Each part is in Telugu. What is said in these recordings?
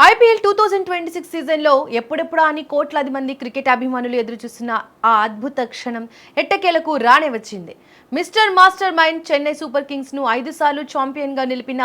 ఐపీఎల్ 2026 సీజన్లో ఎప్పుడెప్పుడా అని కోట్లాది మంది క్రికెట్ అభిమానులు ఎదురుచూస్తున్న ఆ అద్భుత క్షణం ఎట్టకేలకు రానే వచ్చింది. Mister master mind Chennai super Kings ను 5 సార్లు ఛాంపియన్గా నిలిపిన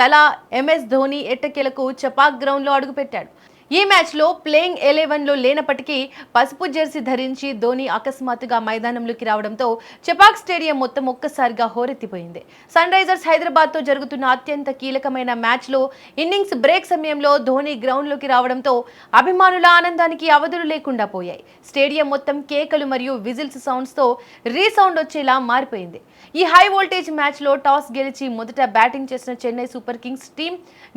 తలా ఎంఎస్ ధోని ఎట్టకేలకు చపాక్ గ్రౌండ్లో అడుగుపెట్టాడు. ఈ మ్యాచ్లో ప్లేయింగ్ 11లో లేనప్పటికీ పసుపు జెర్సీ ధరించి ధోని అకస్మాత్తుగా మైదానంలోకి రావడంతో చపాక్ స్టేడియం మొత్తం ఒక్కసారిగా హోరెత్తిపోయింది. సన్ రైజర్స్ హైదరాబాద్తో జరుగుతున్న అత్యంత కీలకమైన మ్యాచ్లో ఇన్నింగ్స్ బ్రేక్ సమయంలో ధోని గ్రౌండ్లోకి రావడంతో అభిమానుల ఆనందానికి అవధులు లేకుండా పోయాయి. స్టేడియం మొత్తం కేకలు మరియు విజిల్స్ సౌండ్స్తో రీసౌండ్ వచ్చేలా మారిపోయింది. ఈ హై వోల్టేజ్ మ్యాచ్లో టాస్ గెలిచి మొదట బ్యాటింగ్ చేసిన చెన్నై సూపర్ కింగ్స్ టీం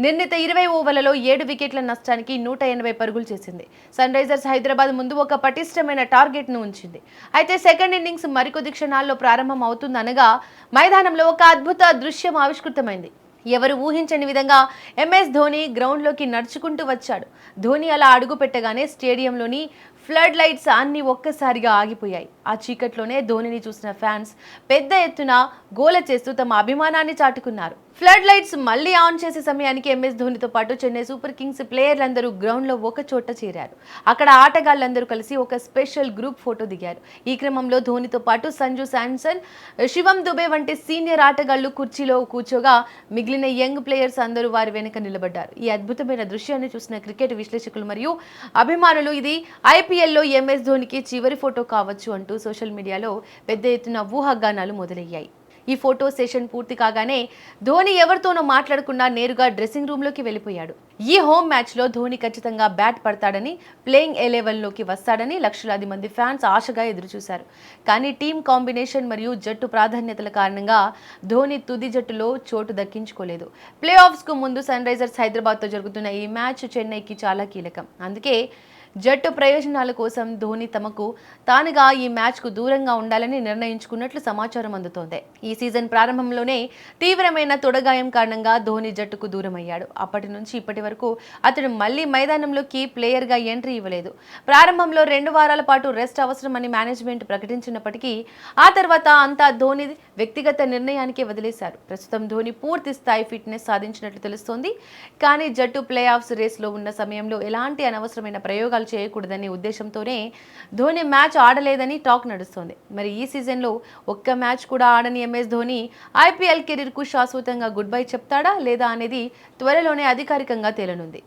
నిర్ణీత 20 ఓవర్లలో 7 వికెట్ల నష్టానికి 180 పరుగులు చేసింది. సన్ రైజర్స్ హైదరాబాద్ ముందు ఒక పటిష్టమైన టార్గెట్ ను ఉంచింది. అయితే సెకండ్ ఇన్నింగ్స్ మరికొద్ది క్షణాల్లో ప్రారంభం అవుతుందనగా మైదానంలో ఒక అద్భుత దృశ్యం ఆవిష్కృతమైంది. ఎవరు ఊహించని విధంగా ఎంఎస్ ధోని గ్రౌండ్లోకి నడుచుకుంటూ వచ్చాడు. ధోని అలా అడుగు పెట్టగానే స్టేడియంలోని ఫ్లడ్ లైట్స్ అన్ని ఒక్కసారిగా ఆగిపోయాయి. ఆ చీకట్లోనే ధోనిని చూసిన ఫ్యాన్స్ పెద్ద ఎత్తున గోల చేస్తూ తమ అభిమానాన్ని చాటుకున్నారు. ఫ్లడ్ లైట్స్ మళ్లీ ఆన్ చేసే సమయానికి ఎంఎస్ ధోనితో పాటు చెన్నై సూపర్ కింగ్స్ ప్లేయర్లందరూ గ్రౌండ్లో ఒక చోట చేరారు. అక్కడ ఆటగాళ్లందరూ కలిసి ఒక స్పెషల్ గ్రూప్ ఫోటో దిగారు. ఈ క్రమంలో ధోనితో పాటు సంజు శాంసన్, శివం దుబే వంటి సీనియర్ ఆటగాళ్లు కుర్చీలో కూర్చోగా మిగిలిన యంగ్ ప్లేయర్స్ అందరూ వారి వెనుక నిలబడ్డారు. ఈ అద్భుతమైన దృశ్యాన్ని చూసిన క్రికెట్ విశ్లేషకులు మరియు అభిమానులు ఇది ఐపీఎల్లో ఎంఎస్ ధోనికి చివరి ఫోటో కావచ్చు అంటూ సోషల్ మీడియాలో పెద్ద ఎత్తున ఊహాగానాలు మొదలయ్యాయి. ఈ ఫోటో సెషన్ పూర్తి కాగానే ధోని ఎవరితోనో మాట్లాడకుండా నేరుగా డ్రెస్సింగ్ రూమ్లోకి వెళ్ళిపోయాడు. ఈ హోమ్ మ్యాచ్లో ధోని ఖచ్చితంగా బ్యాట్ పడతాడని, ప్లేయింగ్ 11లోకి వస్తాడని లక్షలాది మంది ఫ్యాన్స్ ఆశగా ఎదురుచూశారు. కానీ టీం కాంబినేషన్ మరియు జట్టు ప్రాధాన్యతల కారణంగా ధోని తుది జట్టులో చోటు దక్కించుకోలేదు. ప్లే ఆఫ్స్కు ముందు సన్ రైజర్స్ హైదరాబాద్తో జరుగుతున్న ఈ మ్యాచ్ చెన్నైకి చాలా కీలకం. అందుకే జట్టు ప్రయోజనాల కోసం ధోని తమకు తానుగా ఈ మ్యాచ్కు దూరంగా ఉండాలని నిర్ణయించుకున్నట్లు సమాచారం అందుతోంది. ఈ సీజన్ ప్రారంభంలోనే తీవ్రమైన తొడగాయం కారణంగా ధోని జట్టుకు దూరమయ్యాడు. అప్పటి నుంచి ఇప్పటి వరకు అతడు మళ్లీ మైదానంలోకి ప్లేయర్గా ఎంట్రీ ఇవ్వలేదు. ప్రారంభంలో 2 వారాల పాటు రెస్ట్ అవసరమని మేనేజ్మెంట్ ప్రకటించినప్పటికీ ఆ తర్వాత అంతా ధోని వ్యక్తిగత నిర్ణయానికి వదిలేశారు. ప్రస్తుతం ధోని పూర్తి స్థాయి ఫిట్నెస్ సాధించినట్లు తెలుస్తోంది. కానీ జట్టు ప్లే ఆఫ్స్ రేస్లో ఉన్న సమయంలో ఎలాంటి అనవసరమైన ప్రయోగాలు చేయకూడదనే ఉద్దేశంతోనే ధోని మ్యాచ్ ఆడలేదని టాక్ నడుస్తోంది. మరి ఈ సీజన్లో ఒక్క మ్యాచ్ కూడా ఆడని ఎంఎస్ ధోని ఐపీఎల్ కెరీర్కు శాశ్వతంగా గుడ్ బై చెప్తాడా లేదా అనేది త్వరలోనే అధికారికంగా తేలనుంది.